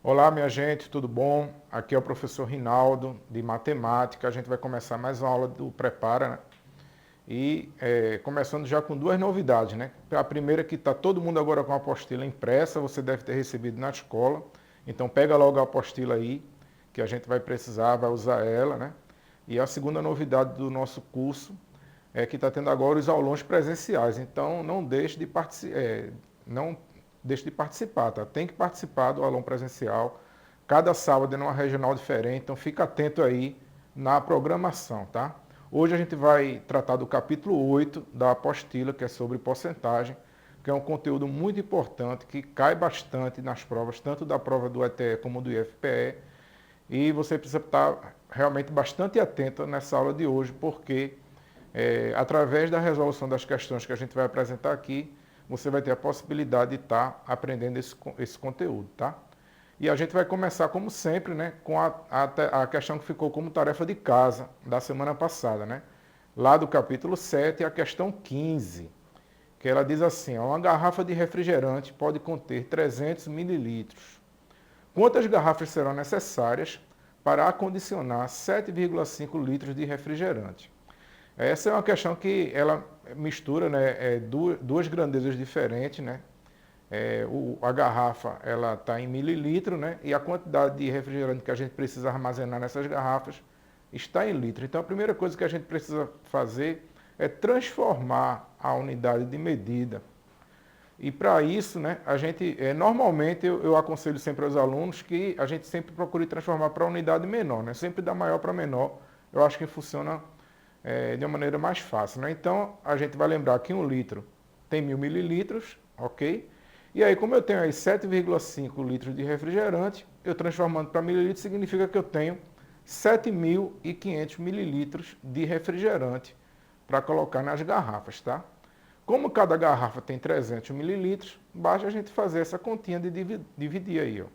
Olá, minha gente, tudo bom? Aqui é o professor Rinaldo, de matemática. A gente vai começar mais uma aula do Prepara, né? Começando já com duas novidades, né? A primeira é que está todo mundo agora com a apostila impressa, você deve ter recebido na escola. Então pega logo a apostila aí, que a gente vai precisar, vai usar ela, né? E a segunda novidade do nosso curso é que está tendo agora os aulões presenciais. Então não deixe de participar, tá? Tem que participar do aulão presencial. Cada sábado é numa regional diferente, então fica atento aí na programação, tá? Hoje a gente vai tratar do capítulo 8 da apostila, que é sobre porcentagem, que é um conteúdo muito importante, que cai bastante nas provas, tanto da prova do ETE como do IFPE. E você precisa estar realmente bastante atento nessa aula de hoje, porque através da resolução das questões que a gente vai apresentar aqui, você vai ter a possibilidade de estar aprendendo esse conteúdo, tá? E a gente vai começar, como sempre, né, com a questão que ficou como tarefa de casa da semana passada, né? Lá do capítulo 7, a questão 15, que ela diz assim: ó, uma garrafa de refrigerante pode conter 300 mililitros. Quantas garrafas serão necessárias para acondicionar 7,5 litros de refrigerante? Essa é uma questão que ela mistura, né, duas grandezas diferentes, né? A garrafa ela está em mililitro, né? E a quantidade de refrigerante que a gente precisa armazenar nessas garrafas está em litro. Então a primeira coisa que a gente precisa fazer é transformar a unidade de medida. E para isso, né, a gente normalmente eu aconselho sempre aos alunos que a gente sempre procure transformar para a unidade menor, né? Sempre da maior para menor. Eu acho que funciona de uma maneira mais fácil, né? Então a gente vai lembrar que 1 litro tem 1000 mililitros, ok? E aí, como eu tenho aí 7,5 litros de refrigerante, eu transformando para mililitros significa que eu tenho 7.500 mililitros de refrigerante para colocar nas garrafas, tá? Como cada garrafa tem 300 mililitros, basta a gente fazer essa continha de dividir aí, ó.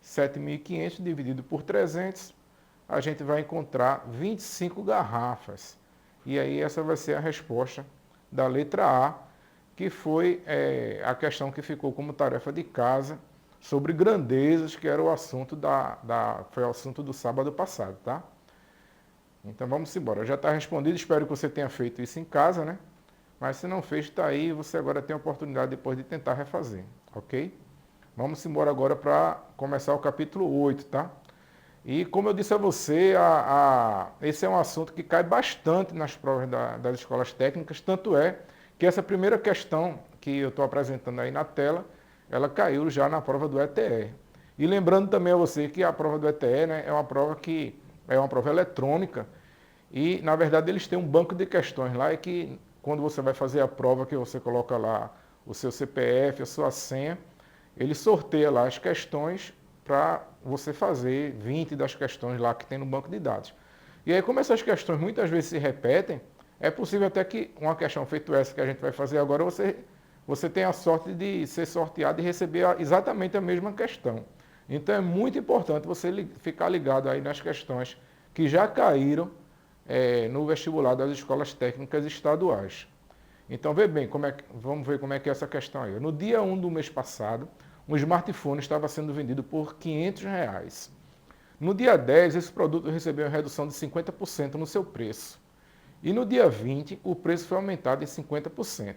7.500 dividido por 300, a gente vai encontrar 25 garrafas. E aí essa vai ser a resposta da letra A, que foi a questão que ficou como tarefa de casa sobre grandezas, que era o assunto foi o assunto do sábado passado, tá? Então vamos embora. Já está respondido, espero que você tenha feito isso em casa, né? Mas se não fez, está aí, você agora tem a oportunidade depois de tentar refazer, ok? Vamos embora agora para começar o capítulo 8, tá? E como eu disse a você, esse é um assunto que cai bastante nas provas das escolas técnicas, tanto é que essa primeira questão que eu estou apresentando aí na tela, ela caiu já na prova do ETE. E lembrando também a você que a prova do ETE, né, é uma prova que é uma prova eletrônica e, na verdade, eles têm um banco de questões lá e que quando você vai fazer a prova, que você coloca lá o seu CPF, a sua senha, ele sorteia lá as questões para você fazer 20 das questões lá que tem no banco de dados. E aí, como essas questões muitas vezes se repetem, é possível até que uma questão feita essa que a gente vai fazer agora, você tenha a sorte de ser sorteado e receber exatamente a mesma questão. Então é muito importante você ficar ligado aí nas questões que já caíram no vestibular das escolas técnicas estaduais. Então vê bem, vamos ver como é que é essa questão aí. No dia 1 do mês passado, um smartphone estava sendo vendido por R$ 500. No dia 10, esse produto recebeu uma redução de 50% no seu preço. E no dia 20, o preço foi aumentado em 50%.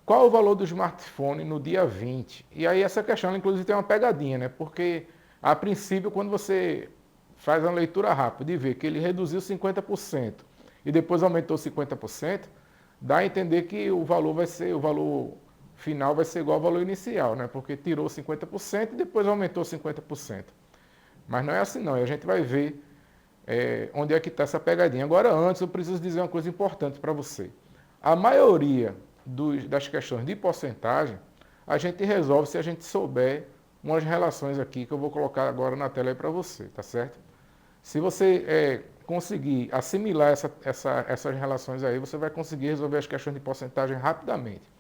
Qual o valor do smartphone no dia 20? E aí essa questão, inclusive, tem uma pegadinha, né? Porque, a princípio, quando você faz uma leitura rápida e vê que ele reduziu 50% e depois aumentou 50%, dá a entender que o valor final vai ser igual ao valor inicial, né? Porque tirou 50% e depois aumentou 50%. Mas não é assim não, e a gente vai ver onde é que está essa pegadinha. Agora, antes, eu preciso dizer uma coisa importante para você. A maioria das questões de porcentagem, a gente resolve se a gente souber umas relações aqui que eu vou colocar agora na tela aí para você, tá certo? Se você conseguir assimilar essas relações aí, você vai conseguir resolver as questões de porcentagem rapidamente.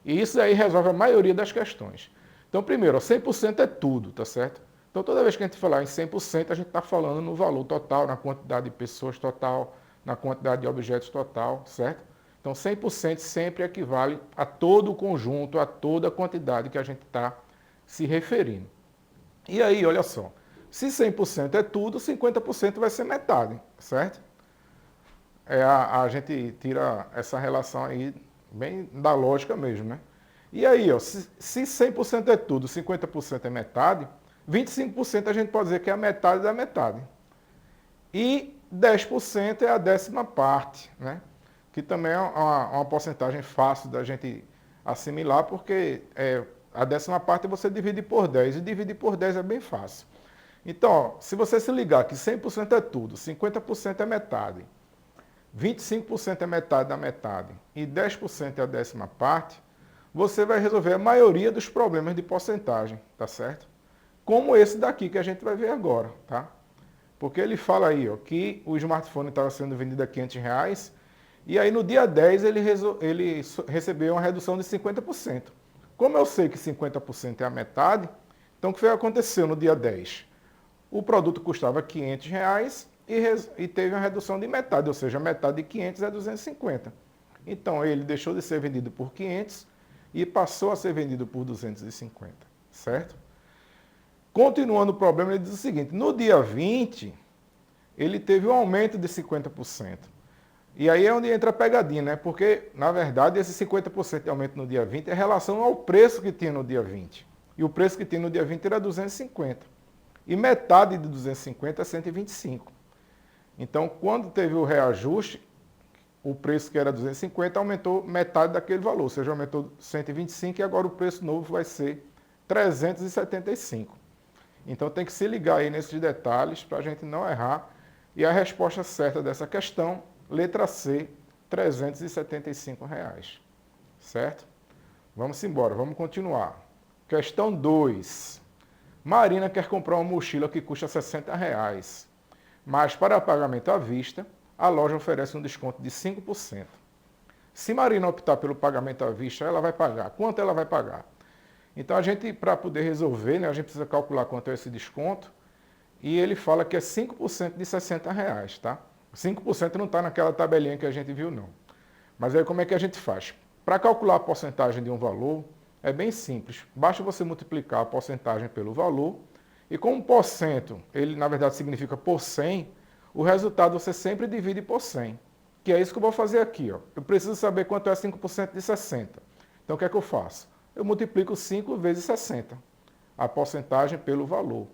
E isso aí resolve a maioria das questões. Então, primeiro, 100% é tudo, tá certo? Então, toda vez que a gente falar em 100%, a gente está falando no valor total, na quantidade de pessoas total, na quantidade de objetos total, certo? Então, 100% sempre equivale a todo o conjunto, a toda a quantidade que a gente está se referindo. E aí, olha só, se 100% é tudo, 50% vai ser metade, certo? A gente tira essa relação aí bem da lógica mesmo, né? E aí, ó, se 100% é tudo, 50% é metade, 25% a gente pode dizer que é a metade da metade. E 10% é a décima parte, né? Que também é uma porcentagem fácil da gente assimilar, porque a décima parte você divide por 10, e dividir por 10 é bem fácil. Então, ó, se você se ligar que 100% é tudo, 50% é metade, 25% é metade da metade e 10% é a décima parte, você vai resolver a maioria dos problemas de porcentagem, tá certo? Como esse daqui que a gente vai ver agora, tá? Porque ele fala aí, ó, que o smartphone estava sendo vendido a R$ 500 e aí no dia 10 ele recebeu uma redução de 50%. Como eu sei que 50% é a metade, então o que foi que aconteceu no dia 10? O produto custava R$ 500 e teve uma redução de metade, ou seja, metade de 500 é 250. Então ele deixou de ser vendido por 500 e passou a ser vendido por 250, certo? Continuando o problema, ele diz o seguinte, no dia 20, ele teve um aumento de 50%. E aí é onde entra a pegadinha, né? Porque, na verdade, esse 50% de aumento no dia 20 é em relação ao preço que tinha no dia 20. E o preço que tinha no dia 20 era 250. E metade de 250 é 125. Então, quando teve o reajuste, o preço que era 250 aumentou metade daquele valor, ou seja, aumentou 125 e agora o preço novo vai ser 375. Então tem que se ligar aí nesses detalhes para a gente não errar. E a resposta certa dessa questão, letra C, R$ 375. Certo? Vamos embora, vamos continuar. Questão 2. Marina quer comprar uma mochila que custa R$ 60, mas para pagamento à vista, a loja oferece um desconto de 5%. Se Marina optar pelo pagamento à vista, ela vai pagar. Quanto ela vai pagar? Então a gente, para poder resolver, né, a gente precisa calcular quanto é esse desconto. E ele fala que é 5% de R$ 60, tá? 5% não está naquela tabelinha que a gente viu, não. Mas aí como é que a gente faz? Para calcular a porcentagem de um valor, é bem simples. Basta você multiplicar a porcentagem pelo valor. E como porcento, ele na verdade significa por 100, o resultado você sempre divide por 100. Que é isso que eu vou fazer aqui, ó. Eu preciso saber quanto é 5% de 60. Então o que é que eu faço? Eu multiplico 5 vezes 60, a porcentagem pelo valor.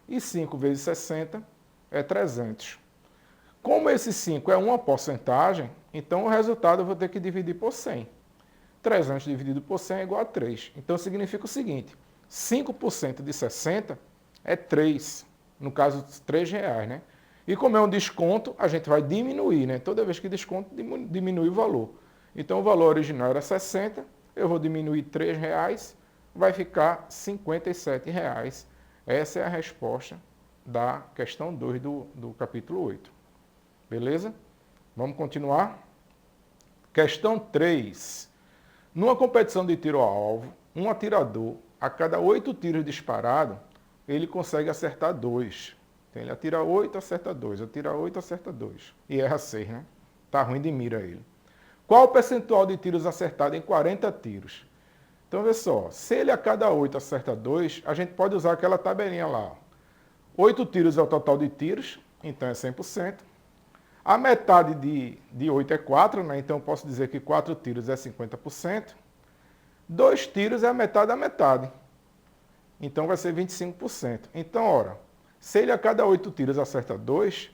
E 5 vezes 60 é 300. Como esse 5 é uma porcentagem, então o resultado eu vou ter que dividir por 100. 300 dividido por 100 é igual a 3. Então significa o seguinte, 5% de 60 é 3, no caso R$3, né? E como é um desconto, a gente vai diminuir, né? Toda vez que desconto, diminui o valor. Então o valor original era 60, eu vou diminuir R$3, vai ficar R$ 57. Essa é a resposta da questão 2 do capítulo 8. Beleza? Vamos continuar? Questão 3. Numa competição de tiro ao alvo, um atirador, a cada 8 tiros disparados, ele consegue acertar 2. Então ele atira 8, acerta 2. Atira 8, acerta 2. E erra 6, né? Tá ruim de mira ele. Qual o percentual de tiros acertados em 40 tiros? Então, vê só, se ele a cada 8 acerta 2, a gente pode usar aquela tabelinha lá. 8 tiros é o total de tiros, então é 100%. A metade de 8 é 4, né? Então eu posso dizer que 4 tiros é 50%. 2 tiros é a metade da metade. Então vai ser 25%. Então, ora, se ele a cada 8 tiros acerta 2,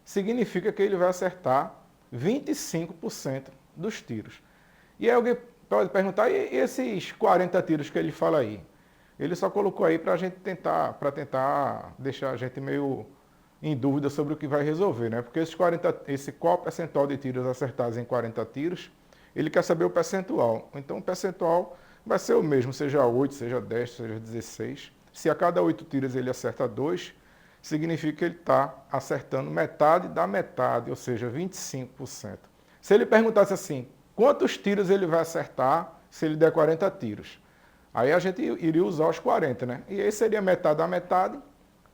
significa que ele vai acertar 25% dos tiros. E aí alguém pode perguntar, e esses 40 tiros que ele fala aí? Ele só colocou aí para tentar deixar a gente meio em dúvida sobre o que vai resolver, né? Porque qual percentual de tiros acertados em 40 tiros, ele quer saber o percentual. Então o percentual vai ser o mesmo, seja 8, seja 10, seja 16. Se a cada 8 tiros ele acerta 2, significa que ele está acertando metade da metade, ou seja, 25%. Se ele perguntasse assim, quantos tiros ele vai acertar se ele der 40 tiros? Aí a gente iria usar os 40, né? E aí seria metade da metade.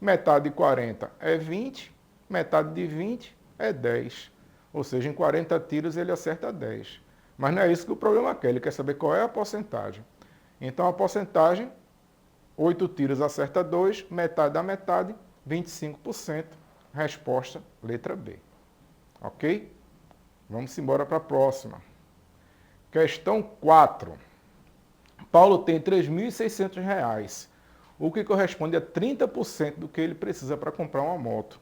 Metade de 40 é 20, metade de 20 é 10. Ou seja, em 40 tiros ele acerta 10. Mas não é isso que o programa quer, ele quer saber qual é a porcentagem. Então a porcentagem 8 tiros acerta 2, metade da metade, 25%. Resposta, letra B. Ok? Vamos embora para a próxima. Questão 4. Paulo tem R$ 3.600, o que corresponde a 30% do que ele precisa para comprar uma moto.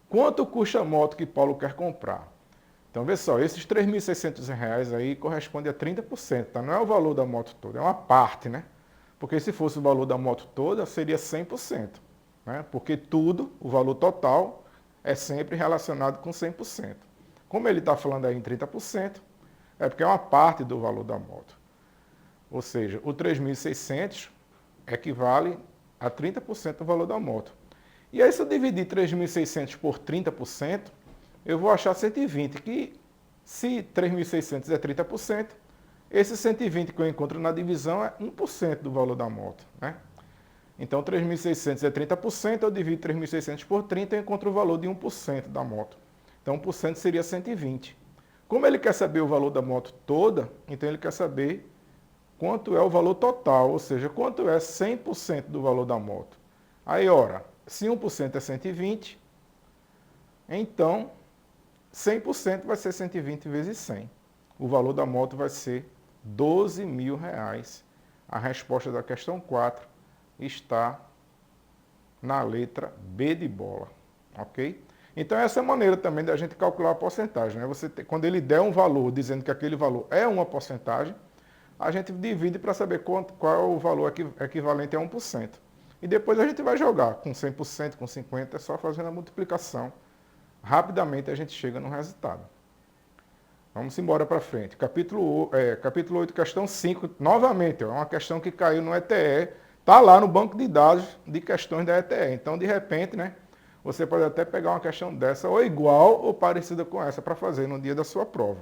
Quanto custa a moto que Paulo quer comprar? Então, vê só, esses R$ 3.600 aí corresponde a 30%, tá? Não é o valor da moto toda, é uma parte, né? Porque se fosse o valor da moto toda, seria 100%, né? Porque tudo, o valor total, é sempre relacionado com 100%. Como ele está falando aí em 30%, é porque é uma parte do valor da moto. Ou seja, o 3.600 equivale a 30% do valor da moto. E aí, se eu dividir 3.600 por 30%, eu vou achar 120, que se 3.600 é 30%, esse 120 que eu encontro na divisão é 1% do valor da moto, né? Então, 3.600 é 30%, eu divido 3.600 por 30 e encontro o valor de 1% da moto. Então, 1% seria 120. Como ele quer saber o valor da moto toda, então ele quer saber quanto é o valor total, ou seja, quanto é 100% do valor da moto. Aí, ora, se 1% é 120, então 100% vai ser 120 vezes 100. O valor da moto vai ser R$ 12.000. A resposta da questão 4 está na letra B de bola, ok? Então essa é a maneira também da gente calcular a porcentagem, né? Quando ele der um valor dizendo que aquele valor é uma porcentagem, a gente divide para saber qual é o valor equivalente a 1%. E depois a gente vai jogar com 100%, com 50%, é só fazendo a multiplicação. Rapidamente a gente chega no resultado. Vamos embora para frente. Capítulo 8, questão 5. Novamente, é uma questão que caiu no ETE. Está lá no banco de dados de questões da ETE. Então, de repente, né, você pode até pegar uma questão dessa, ou igual ou parecida com essa, para fazer no dia da sua prova.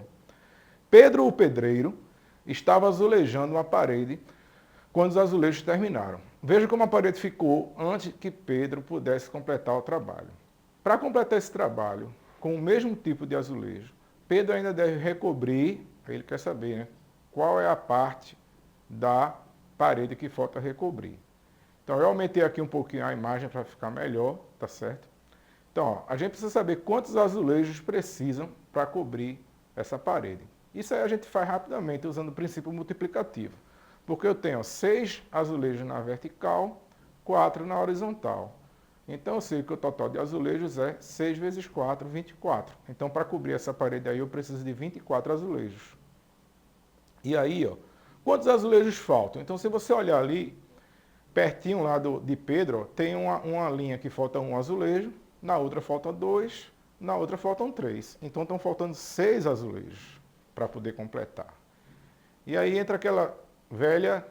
Pedro, o pedreiro, estava azulejando uma parede quando os azulejos terminaram. Veja como a parede ficou antes que Pedro pudesse completar o trabalho. Para completar esse trabalho, com o mesmo tipo de azulejo, Pedro ainda deve recobrir, ele quer saber, né, qual é a parte da parede que falta recobrir. Então, eu aumentei aqui um pouquinho a imagem para ficar melhor, tá certo? Então, ó, a gente precisa saber quantos azulejos precisam para cobrir essa parede. Isso aí a gente faz rapidamente usando o princípio multiplicativo. Porque eu tenho 6 azulejos na vertical, 4 na horizontal. Então, eu sei que o total de azulejos é 6 vezes 4, 24. Então, para cobrir essa parede aí, eu preciso de 24 azulejos. E aí, ó, quantos azulejos faltam? Então, se você olhar ali, pertinho lá de Pedro, ó, tem uma linha que falta um azulejo, na outra faltam 2, na outra faltam 3. Então, estão faltando 6 azulejos para poder completar. E aí entra aquela velha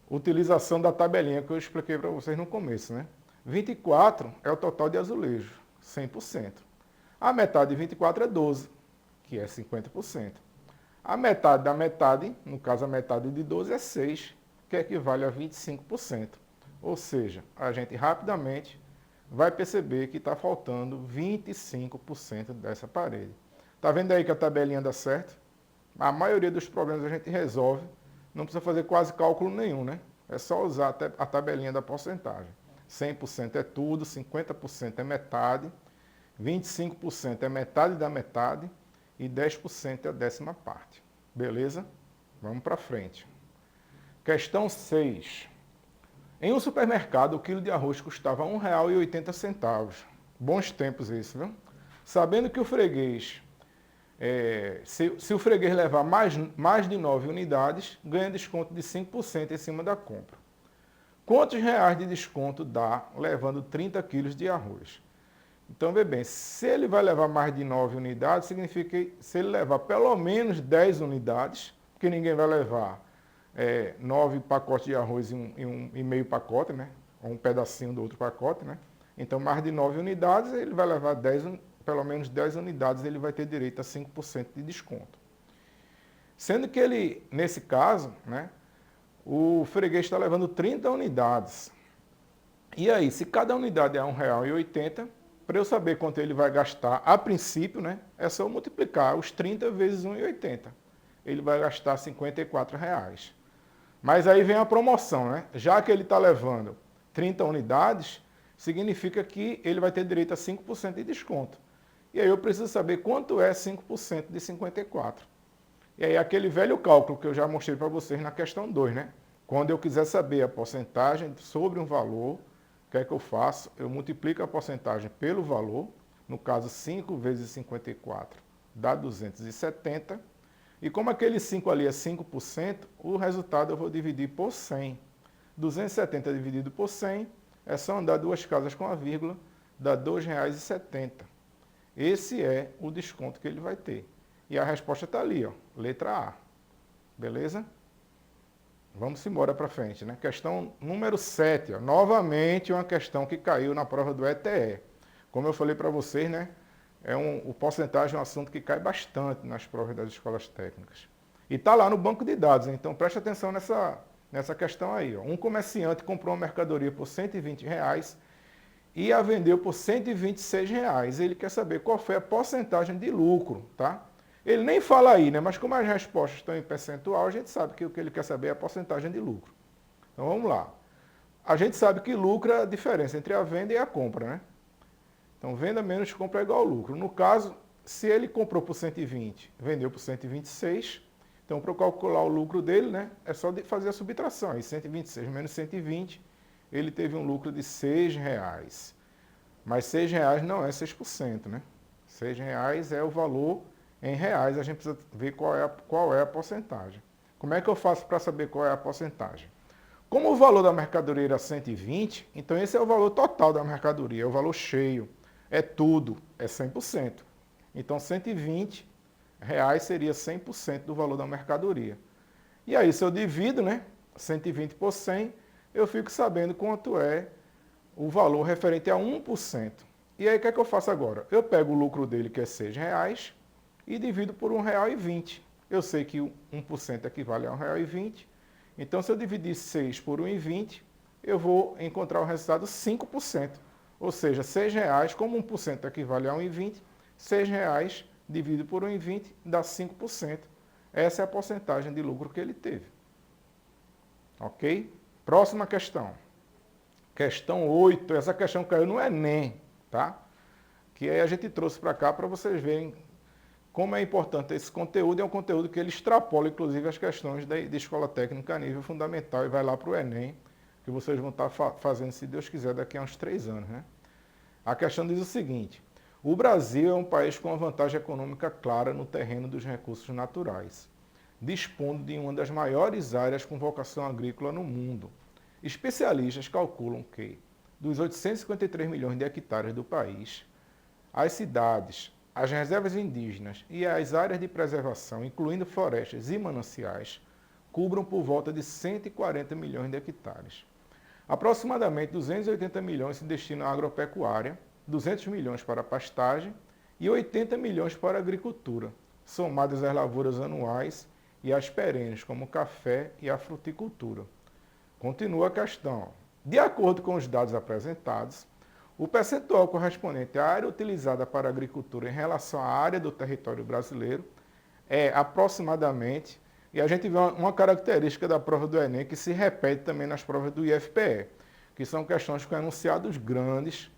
utilização da tabelinha que eu expliquei para vocês no começo, né? 24 é o total de azulejo, 100%. A metade de 24 é 12, que é 50%. A metade da metade, no caso a metade de 12 é 6, que equivale a 25%. Ou seja, a gente rapidamente vai perceber que está faltando 25% dessa parede. Está vendo aí que a tabelinha dá certo? A maioria dos problemas a gente resolve, não precisa fazer quase cálculo nenhum, né? É só usar a tabelinha da porcentagem. 100% é tudo, 50% é metade, 25% é metade da metade e 10% é a décima parte. Beleza? Vamos para frente. Questão 6. Em um supermercado, o quilo de arroz custava R$ 1,80. Bons tempos isso, viu? Sabendo que o freguês, se o freguês levar mais de 9 unidades, ganha desconto de 5% em cima da compra. Quantos reais de desconto dá levando 30 quilos de arroz? Então, vê bem, se ele vai levar mais de 9 unidades, significa que se ele levar pelo menos 10 unidades, porque ninguém vai levar 9 pacotes de arroz e meio pacote, né? Ou um pedacinho do outro pacote, né? Então, mais de 9 unidades, ele vai levar pelo menos 10 unidades, ele vai ter direito a 5% de desconto. Sendo que ele, nesse caso, né, o freguês está levando 30 unidades. E aí, se cada unidade é R$ 1,80, para eu saber quanto ele vai gastar, a princípio, né, é só multiplicar os 30 vezes R$ 1,80. Ele vai gastar R$ 54. Mas aí vem a promoção, né? Já que ele está levando 30 unidades, significa que ele vai ter direito a 5% de desconto. E aí eu preciso saber quanto é 5% de 54. E aí aquele velho cálculo que eu já mostrei para vocês na questão 2, né? Quando eu quiser saber a porcentagem sobre um valor, o que é que eu faço? Eu multiplico a porcentagem pelo valor, no caso 5 vezes 54 dá 270. E como aquele 5 ali é 5%, o resultado eu vou dividir por 100. 270 dividido por 100 é só andar duas casas com a vírgula, dá R$ 2,70. Esse é o desconto que ele vai ter. E a resposta está ali, ó, letra A. Beleza? Vamos embora para frente, né? Questão número 7, ó, novamente uma questão que caiu na prova do ETE. Como eu falei para vocês, né? O porcentagem é um assunto que cai bastante nas provas das escolas técnicas. E está lá no banco de dados, então preste atenção nessa questão aí. Ó. Um comerciante comprou uma mercadoria por R$ 120 e a vendeu por R$ 126. Ele quer saber qual foi a porcentagem de lucro, tá? Ele nem fala aí, né? Mas como as respostas estão em percentual, a gente sabe que o que ele quer saber é a porcentagem de lucro. Então vamos lá. A gente sabe que lucro é a diferença entre a venda e a compra, né? Então, venda menos compra é igual ao lucro. No caso, se ele comprou por 120, vendeu por 126, então para calcular o lucro dele, né, é só fazer a subtração. Aí 126 menos 120, ele teve um lucro de R$ 6. Mas R$ 6 não é 6%, né? R$ 6 é o valor em reais, a gente precisa ver qual é a porcentagem. Como é que eu faço para saber qual é a porcentagem? Como o valor da mercadoria era 120, então esse é o valor total da mercadoria, é o valor cheio. É tudo, é 100%. Então, R$ 120 seria 100% do valor da mercadoria. E aí, se eu divido, né, 120 por 100, eu fico sabendo quanto é o valor referente a 1%. E aí, o que é que eu faço agora? Eu pego o lucro dele, que é R$ 6, e divido por R$ 1,20. Eu sei que 1% equivale a R$ 1,20. Então, se eu dividir 6 por 1,20, eu vou encontrar o resultado 5%. Ou seja, R$ 6, como 1% equivale a 1,20, R$ 6 dividido por 1,20 dá 5%. Essa é a porcentagem de lucro que ele teve. Ok? Próxima questão. Questão 8. Essa questão caiu no Enem, tá? Que aí a gente trouxe para cá para vocês verem como é importante esse conteúdo. É um conteúdo que ele extrapola, inclusive, as questões de escola técnica a nível fundamental e vai lá para o Enem, que vocês vão estar fazendo, se Deus quiser, daqui a uns 3 anos, né? A questão diz o seguinte: o Brasil é um país com uma vantagem econômica clara no terreno dos recursos naturais, dispondo de uma das maiores áreas com vocação agrícola no mundo. Especialistas calculam que, dos 853 milhões de hectares do país, as cidades, as reservas indígenas e as áreas de preservação, incluindo florestas e mananciais, cubram por volta de 140 milhões de hectares. Aproximadamente 280 milhões se destinam à agropecuária, 200 milhões para a pastagem e 80 milhões para a agricultura, somadas às lavouras anuais e às perenes, como o café e a fruticultura. Continua a questão. De acordo com os dados apresentados, o percentual correspondente à área utilizada para a agricultura em relação à área do território brasileiro é aproximadamente. E a gente vê uma característica da prova do Enem que se repete também nas provas do IFPE, que são questões com enunciados grandes,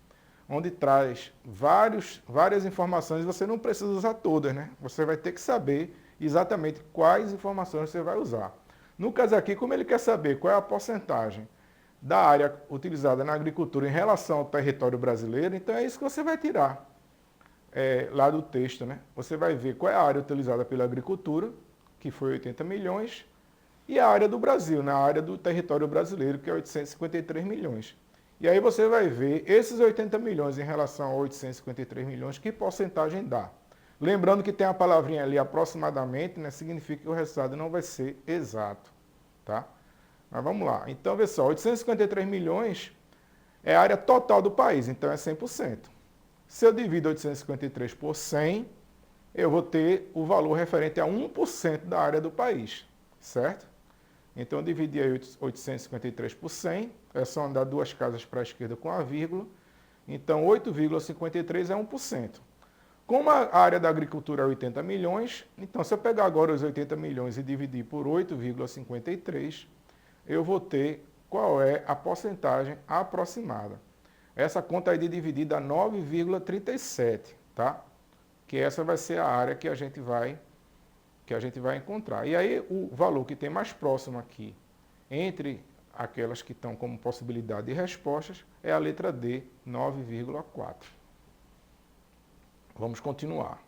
onde traz várias informações e você não precisa usar todas, né? Você vai ter que saber exatamente quais informações você vai usar. No caso aqui, como ele quer saber qual é a porcentagem da área utilizada na agricultura em relação ao território brasileiro, então é isso que você vai tirar lá do texto, né? Você vai ver qual é a área utilizada pela agricultura, que foi 80 milhões, e a área do Brasil, na área do território brasileiro, que é 853 milhões. E aí você vai ver esses 80 milhões em relação a 853 milhões, que porcentagem dá. Lembrando que tem a palavrinha ali aproximadamente, né, significa que o resultado não vai ser exato, tá? Mas vamos lá. Então, vê só, 853 milhões é a área total do país, então é 100%. Se eu divido 853 por 100, eu vou ter o valor referente a 1% da área do país, certo? Então, eu dividi aí 853 por 100, é só andar duas casas para a esquerda com a vírgula, então 8,53 é 1%. Como a área da agricultura é 80 milhões, então se eu pegar agora os 80 milhões e dividir por 8,53, eu vou ter qual é a porcentagem aproximada. Essa conta aí de dividir dá 9,37, tá? Que essa vai ser a área que a gente vai encontrar. E aí o valor que tem mais próximo aqui, entre aquelas que estão como possibilidade de respostas, é a letra D, 9,4. Vamos continuar.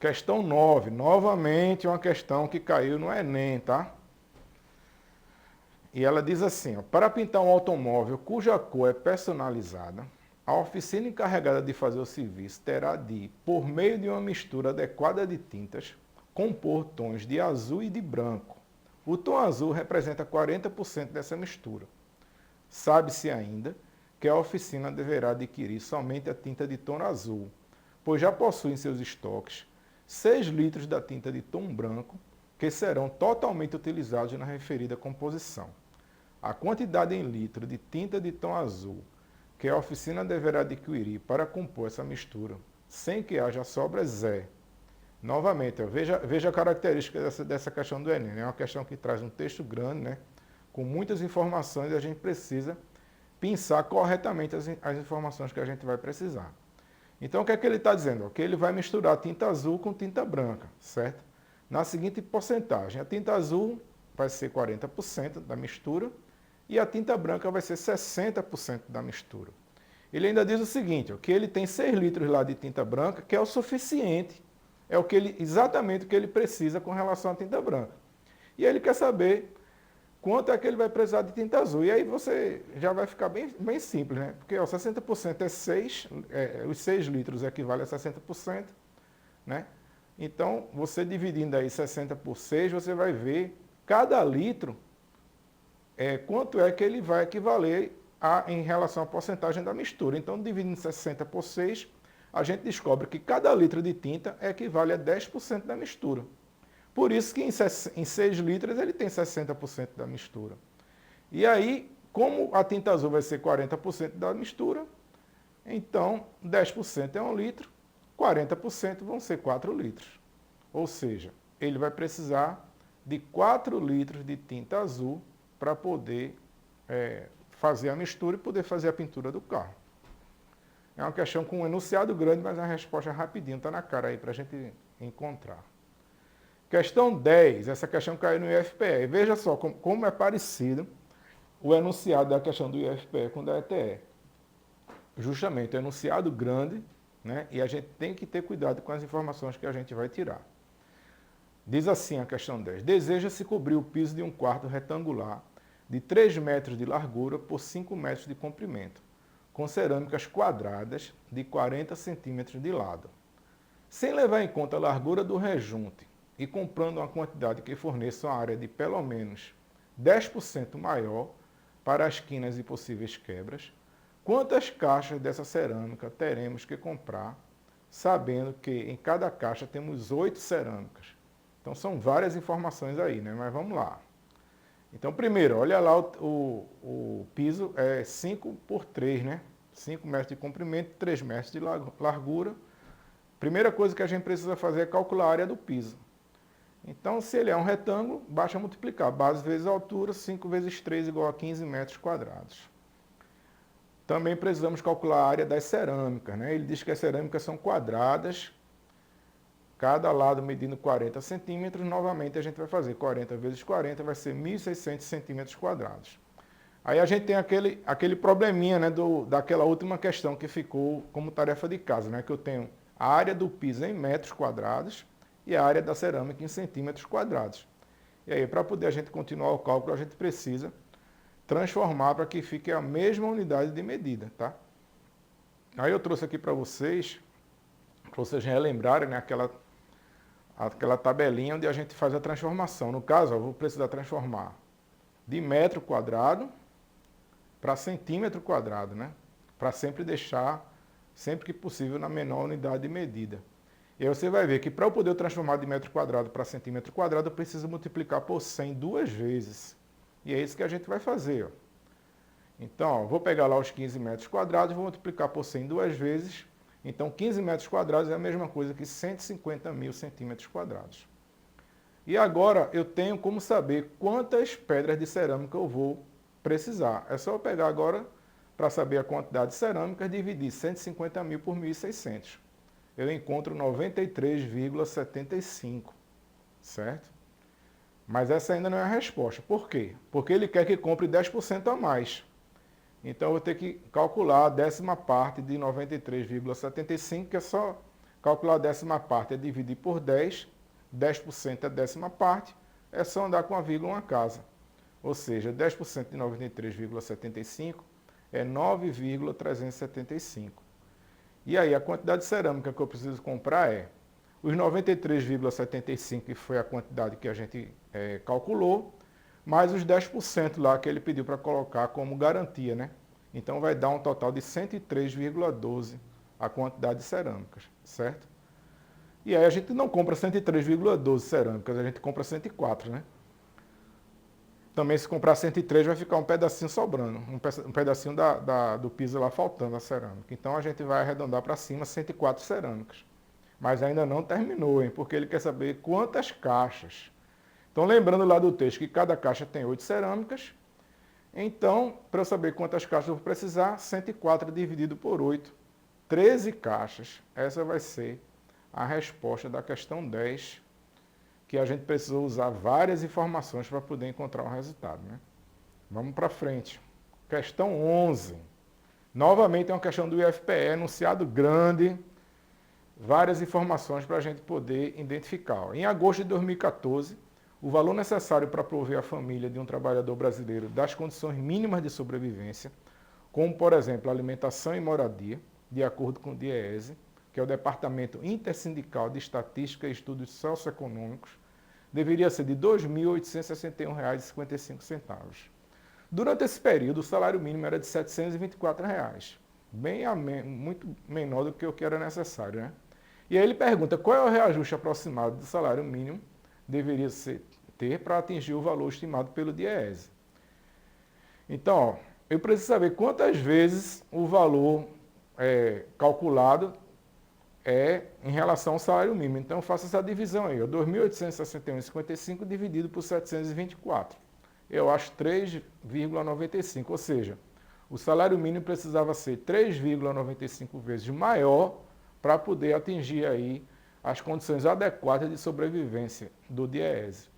Questão 9, novamente uma questão que caiu no Enem, tá? E ela diz assim, ó, para pintar um automóvel cuja cor é personalizada, a oficina encarregada de fazer o serviço terá de, por meio de uma mistura adequada de tintas, compor tons de azul e de branco. O tom azul representa 40% dessa mistura. Sabe-se ainda que a oficina deverá adquirir somente a tinta de tom azul, pois já possui em seus estoques 6 litros da tinta de tom branco, que serão totalmente utilizados na referida composição. A quantidade em litro de tinta de tom azul que a oficina deverá adquirir para compor essa mistura, sem que haja sobras, é. Novamente, veja a característica dessa questão do Enem. É uma questão que traz um texto grande, né, com muitas informações, e a gente precisa pensar corretamente as informações que a gente vai precisar. Então, o que é que ele está dizendo? Que ele vai misturar tinta azul com tinta branca, certo? Na seguinte porcentagem, a tinta azul vai ser 40% da mistura e a tinta branca vai ser 60% da mistura. Ele ainda diz o seguinte, ó, que ele tem 6 litros lá de tinta branca, que é o suficiente, é exatamente o que ele precisa com relação à tinta branca. E aí ele quer saber quanto é que ele vai precisar de tinta azul. E aí você já vai ficar bem simples, né? Porque ó, 60% é 6, os 6 litros equivale a 60%, né? Então, você dividindo aí 60 por 6, você vai ver cada litro quanto é que ele vai equivaler em relação à porcentagem da mistura. Então, dividindo 60 por 6, a gente descobre que cada litro de tinta equivale a 10% da mistura. Por isso que em 6 litros ele tem 60% da mistura. E aí, como a tinta azul vai ser 40% da mistura, então 10% é 1 litro, 40% vão ser 4 litros. Ou seja, ele vai precisar de 4 litros de tinta azul para poder fazer a mistura e poder fazer a pintura do carro. É uma questão com um enunciado grande, mas a resposta é rapidinho, está na cara aí para a gente encontrar. Questão 10, essa questão caiu no IFPE. Veja só como é parecido o enunciado da questão do IFPE com o da ETE. Justamente, é enunciado grande, né? E a gente tem que ter cuidado com as informações que a gente vai tirar. Diz assim a questão 10. Deseja-se cobrir o piso de um quarto retangular de 3 metros de largura por 5 metros de comprimento, com cerâmicas quadradas de 40 centímetros de lado. Sem levar em conta a largura do rejunte e comprando uma quantidade que forneça uma área de pelo menos 10% maior para as quinas e possíveis quebras, quantas caixas dessa cerâmica teremos que comprar, sabendo que em cada caixa temos 8 cerâmicas? Então são várias informações aí, né? Mas vamos lá. Então, primeiro, olha lá, o piso é 5 por 3, né? 5 metros de comprimento, 3 metros de largura. Primeira coisa que a gente precisa fazer é calcular a área do piso. Então, se ele é um retângulo, basta multiplicar base vezes altura, 5 vezes 3 igual a 15 metros quadrados. Também precisamos calcular a área das cerâmicas, né? Ele diz que as cerâmicas são quadradas, cada lado medindo 40 centímetros. Novamente, a gente vai fazer 40 vezes 40, vai ser 1.600 centímetros quadrados. Aí a gente tem aquele probleminha, né, daquela última questão que ficou como tarefa de casa, né? Que eu tenho a área do piso em metros quadrados e a área da cerâmica em centímetros quadrados. E aí, para poder a gente continuar o cálculo, a gente precisa transformar para que fique a mesma unidade de medida, tá? Aí eu trouxe aqui para vocês relembrarem, né, aquela tabelinha onde a gente faz a transformação. No caso, eu vou precisar transformar de metro quadrado para centímetro quadrado, né? Para sempre deixar, sempre que possível, na menor unidade de medida. E aí você vai ver que para eu poder transformar de metro quadrado para centímetro quadrado, eu preciso multiplicar por 100 duas vezes. E é isso que a gente vai fazer, ó. Então, ó, vou pegar lá os 15 metros quadrados, vou multiplicar por 100 duas vezes. Então, 15 metros quadrados é a mesma coisa que 150 mil centímetros quadrados. E agora eu tenho como saber quantas pedras de cerâmica eu vou precisar. É só eu pegar agora, para saber a quantidade de cerâmica, dividir 150 mil por 1.600. Eu encontro 93,75, certo? Mas essa ainda não é a resposta. Por quê? Porque ele quer que compre 10% a mais. Então eu vou ter que calcular a décima parte de 93,75, que é só calcular a décima parte, é dividir por 10, 10% é a décima parte, é só andar com a vírgula uma casa. Ou seja, 10% de 93,75 é 9,375. E aí a quantidade de cerâmica que eu preciso comprar é os 93,75, que foi a quantidade que a gente calculou, mais os 10% lá que ele pediu para colocar como garantia, né? Então vai dar um total de 103,12 a quantidade de cerâmicas, certo? E aí a gente não compra 103,12 cerâmicas, a gente compra 104, né? Também se comprar 103 vai ficar um pedacinho sobrando, um pedacinho do piso lá faltando a cerâmica. Então a gente vai arredondar para cima 104 cerâmicas. Mas ainda não terminou, hein? Porque ele quer saber quantas caixas. Então lembrando lá do texto que cada caixa tem 8 cerâmicas. Então, para eu saber quantas caixas eu vou precisar, 104 dividido por 8, 13 caixas. Essa vai ser a resposta da questão 10, que a gente precisou usar várias informações para poder encontrar um resultado, né? Vamos para frente. Questão 11. Novamente é uma questão do IFPE, enunciado grande, várias informações para a gente poder identificar. Em agosto de 2014, o valor necessário para prover a família de um trabalhador brasileiro das condições mínimas de sobrevivência, como, por exemplo, alimentação e moradia, de acordo com o DIEESE, que é o Departamento Intersindical de Estatística e Estudos Socioeconômicos, deveria ser de R$ 2.861,55. Durante esse período, o salário mínimo era de R$ 724, muito menor do que o que era necessário, né? E aí ele pergunta qual é o reajuste aproximado do salário mínimo deveria ter para atingir o valor estimado pelo DIEESE. Então, ó, eu preciso saber quantas vezes o valor calculado é em relação ao salário mínimo. Então, eu faço essa divisão aí, 2.861,55 dividido por 724. Eu acho 3,95, ou seja, o salário mínimo precisava ser 3,95 vezes maior para poder atingir aí as condições adequadas de sobrevivência do DIEESE.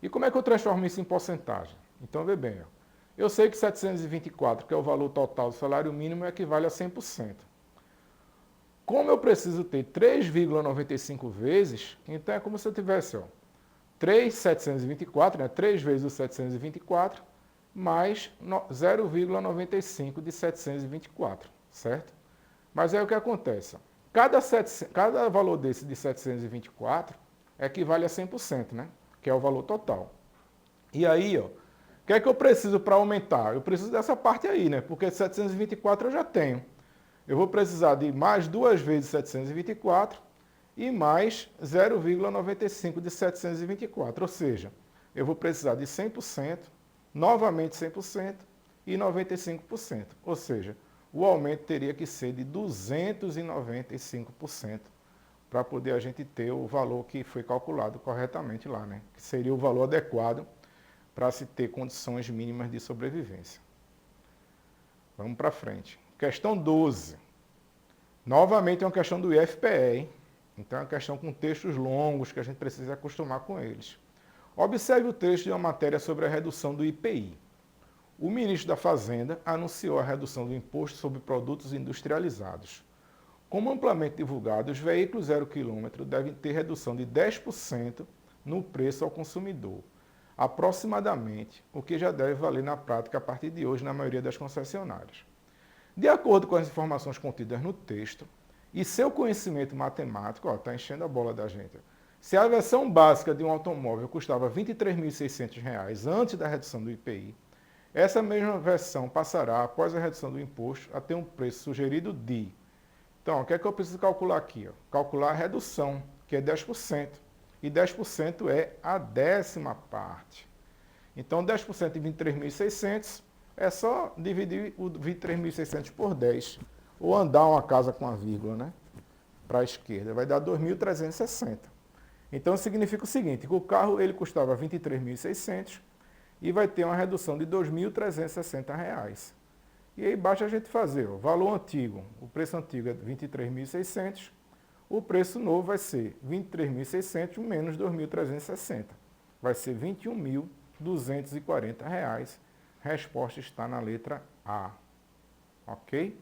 E como é que eu transformo isso em porcentagem? Então, vê bem, eu sei que 724, que é o valor total do salário mínimo, equivale a 100%. Como eu preciso ter 3,95 vezes, então é como se eu tivesse 3,724, né? 3 vezes o 724, mais 0,95 de 724, certo? Mas aí o que acontece? Cada valor desse de 724 equivale a 100%, né? Que é o valor total. E aí, o que é que eu preciso para aumentar? Eu preciso dessa parte aí, né? Porque 724 eu já tenho. Eu vou precisar de mais 2 vezes 724 e mais 0,95 de 724. Ou seja, eu vou precisar de 100%, novamente 100% e 95%. Ou seja, o aumento teria que ser de 295% para poder a gente ter o valor que foi calculado corretamente lá, né? Que seria o valor adequado para se ter condições mínimas de sobrevivência. Vamos para frente. Questão 12. Novamente é uma questão do IFPE, hein? Então é uma questão com textos longos que a gente precisa acostumar com eles. Observe o texto de uma matéria sobre a redução do IPI. O ministro da Fazenda anunciou a redução do imposto sobre produtos industrializados. Como amplamente divulgado, os veículos 0 km devem ter redução de 10% no preço ao consumidor, aproximadamente, o que já deve valer na prática a partir de hoje na maioria das concessionárias. De acordo com as informações contidas no texto e seu conhecimento matemático, está enchendo a bola da gente. Se a versão básica de um automóvel custava R$ 23.600 antes da redução do IPI, essa mesma versão passará, após a redução do imposto, a ter um preço sugerido de... Então, o que é que eu preciso calcular aqui? Calcular a redução, que é 10%. E 10% é a décima parte. Então, 10% de 23.600 é só dividir o 23.600 por 10. Ou andar uma casa com a vírgula, né? Para a esquerda. Vai dar 2.360. Então significa o seguinte, que o carro ele custava R$ 23.600 e vai ter uma redução de R$ 2.360. E aí basta a gente fazer, o valor antigo, o preço antigo é R$ 23.600, o preço novo vai ser R$ 23.600 menos R$ 2.360. Vai ser R$ 21.240. Resposta está na letra A. Ok?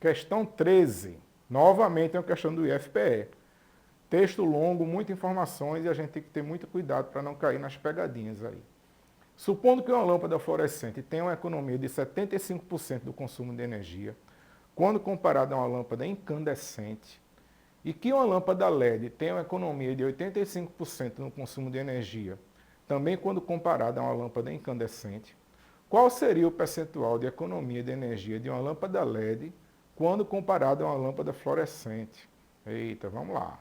Questão 13. Novamente é uma questão do IFPE. Texto longo, muitas informações e a gente tem que ter muito cuidado para não cair nas pegadinhas aí. Supondo que uma lâmpada fluorescente tenha uma economia de 75% do consumo de energia, quando comparada a uma lâmpada incandescente, e que uma lâmpada LED tenha uma economia de 85% no consumo de energia, também quando comparada a uma lâmpada incandescente, qual seria o percentual de economia de energia de uma lâmpada LED quando comparada a uma lâmpada fluorescente? Eita, vamos lá.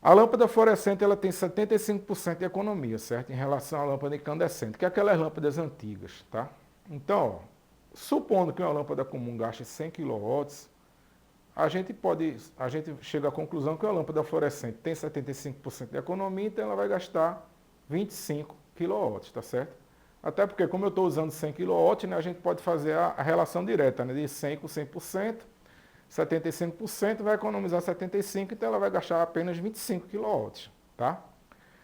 A lâmpada fluorescente ela tem 75% de economia, certo? Em relação à lâmpada incandescente, que é aquelas lâmpadas antigas, tá? Então, ó, supondo que uma lâmpada comum gaste 100 kW, a gente chega à conclusão que a lâmpada fluorescente tem 75% de economia, então ela vai gastar 25 kW, tá certo? Até porque, como eu estou usando 100 kW, né, a gente pode fazer a relação direta, né, de 100 com 100%, 75% vai economizar 75%, então ela vai gastar apenas 25 kW, tá?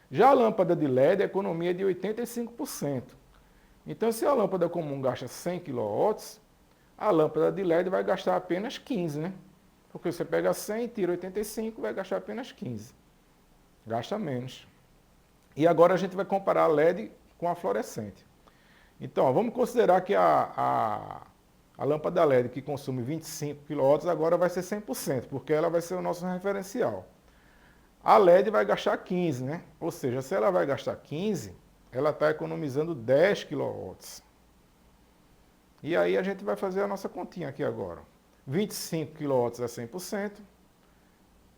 Já a lâmpada de LED, a economia é de 85%. Então, se a lâmpada comum gasta 100 kW, a lâmpada de LED vai gastar apenas 15, né? Porque você pega 100, tira 85, vai gastar apenas 15. Gasta menos. E agora a gente vai comparar a LED com a fluorescente. Então, ó, vamos considerar que a lâmpada LED que consome 25 kW agora vai ser 100%, porque ela vai ser o nosso referencial. A LED vai gastar 15, né? Ou seja, se ela vai gastar 15, ela está economizando 10 kW. E aí a gente vai fazer a nossa continha aqui agora. 25 kW é 100%.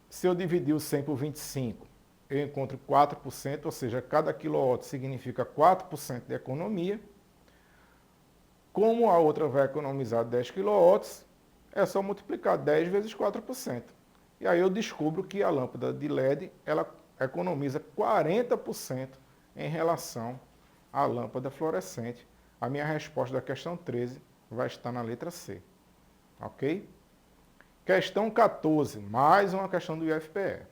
Se eu dividir o 100 por 25, eu encontro 4%, ou seja, cada quilowatt significa 4% de economia. Como a outra vai economizar 10 kW, é só multiplicar 10 vezes 4%. E aí eu descubro que a lâmpada de LED ela economiza 40% em relação à lâmpada fluorescente. A minha resposta da questão 13 vai estar na letra C. Ok? Questão 14, mais uma questão do IFPE.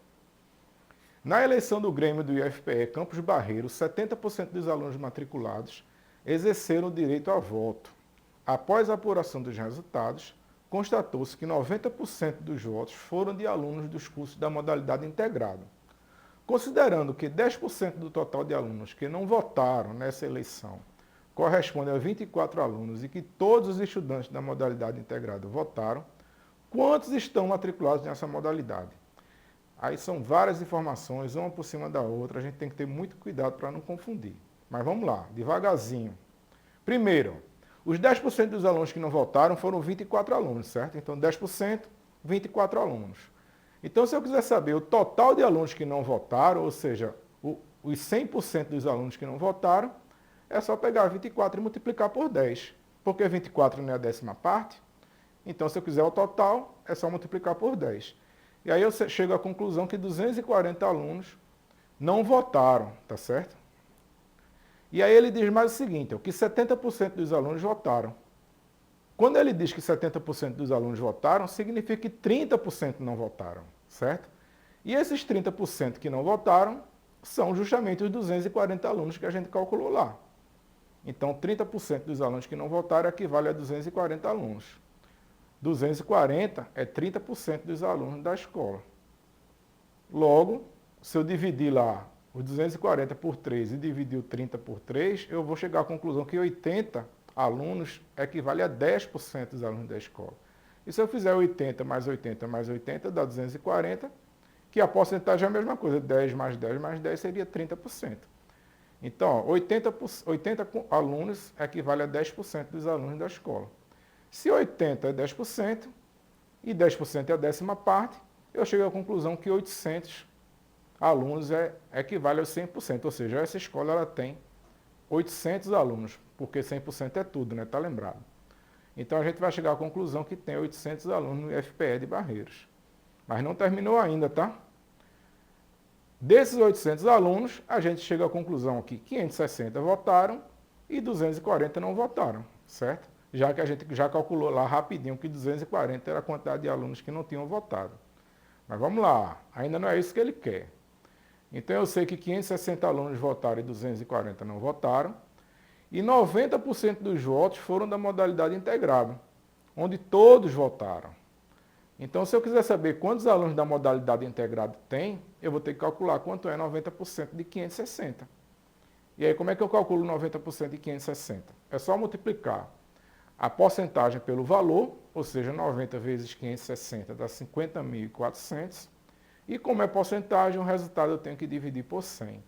Na eleição do Grêmio do IFPE Campos Barreiro, 70% dos alunos matriculados exerceram o direito a voto. Após a apuração dos resultados, constatou-se que 90% dos votos foram de alunos dos cursos da modalidade integrada. Considerando que 10% do total de alunos que não votaram nessa eleição corresponde a 24 alunos e que todos os estudantes da modalidade integrada votaram, quantos estão matriculados nessa modalidade? Aí são várias informações, uma por cima da outra, a gente tem que ter muito cuidado para não confundir. Mas vamos lá, devagarzinho. Primeiro, os 10% dos alunos que não votaram foram 24 alunos, certo? Então 10%, 24 alunos. Então se eu quiser saber o total de alunos que não votaram, ou seja, os 100% dos alunos que não votaram, é só pegar 24 e multiplicar por 10. Porque 24 não é a décima parte. Então se eu quiser o total, é só multiplicar por 10. E aí eu chego à conclusão que 240 alunos não votaram, tá certo? E aí ele diz mais o seguinte, que 70% dos alunos votaram. Quando ele diz que 70% dos alunos votaram, significa que 30% não votaram, certo? E esses 30% que não votaram são justamente os 240 alunos que a gente calculou lá. Então, 30% dos alunos que não votaram equivale a 240 alunos. 240 é 30% dos alunos da escola. Logo, se eu dividir lá os 240 por 3 e dividir o 30 por 3, eu vou chegar à conclusão que 80 alunos equivale a 10% dos alunos da escola. E se eu fizer 80 mais 80 mais 80, dá 240, que a porcentagem é a mesma coisa, 10 mais 10 mais 10 seria 30%. Então, 80 alunos equivale a 10% dos alunos da escola. Se 80 é 10% e 10% é a décima parte, eu chego à conclusão que 800 alunos equivale a 100%, ou seja, essa escola ela tem 800 alunos, porque 100% é tudo, né? Tá lembrado? Então a gente vai chegar à conclusão que tem 800 alunos no IFPE de Barreiros. Mas não terminou ainda, tá? Desses 800 alunos, a gente chega à conclusão que 560 votaram e 240 não votaram, certo? Já que a gente já calculou lá rapidinho que 240 era a quantidade de alunos que não tinham votado. Mas vamos lá, ainda não é isso que ele quer. Então eu sei que 560 alunos votaram e 240 não votaram, e 90% dos votos foram da modalidade integrada, onde todos votaram. Então, se eu quiser saber quantos alunos da modalidade integrada tem, eu vou ter que calcular quanto é 90% de 560. E aí, como é que eu calculo 90% de 560? É só multiplicar a porcentagem pelo valor, ou seja, 90 vezes 560 dá 50.400. E como é porcentagem, o resultado eu tenho que dividir por 100.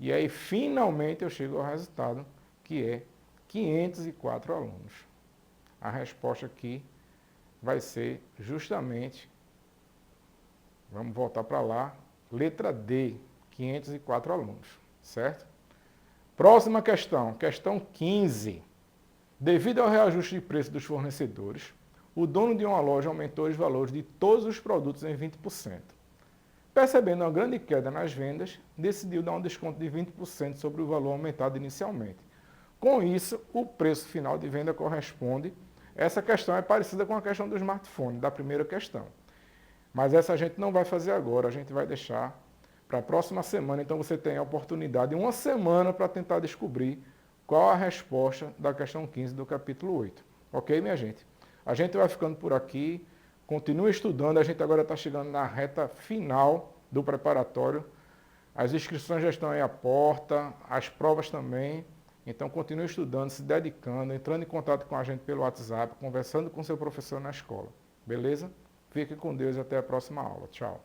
E aí, finalmente, eu chego ao resultado, que é 504 alunos. A resposta aqui vai ser justamente, vamos voltar para lá, letra D, 504 alunos, certo? Próxima questão, questão 15. Devido ao reajuste de preço dos fornecedores, o dono de uma loja aumentou os valores de todos os produtos em 20%. Percebendo uma grande queda nas vendas, decidiu dar um desconto de 20% sobre o valor aumentado inicialmente. Com isso, o preço final de venda corresponde. Essa questão é parecida com a questão do smartphone, da primeira questão. Mas essa a gente não vai fazer agora, a gente vai deixar para a próxima semana. Então você tem a oportunidade de uma semana para tentar descobrir qual a resposta da questão 15 do capítulo 8. Ok, minha gente? A gente vai ficando por aqui, continue estudando, a gente agora está chegando na reta final do preparatório. As inscrições já estão aí à porta, as provas também. Então continue estudando, se dedicando, entrando em contato com a gente pelo WhatsApp, conversando com seu professor na escola. Beleza? Fique com Deus e até a próxima aula. Tchau.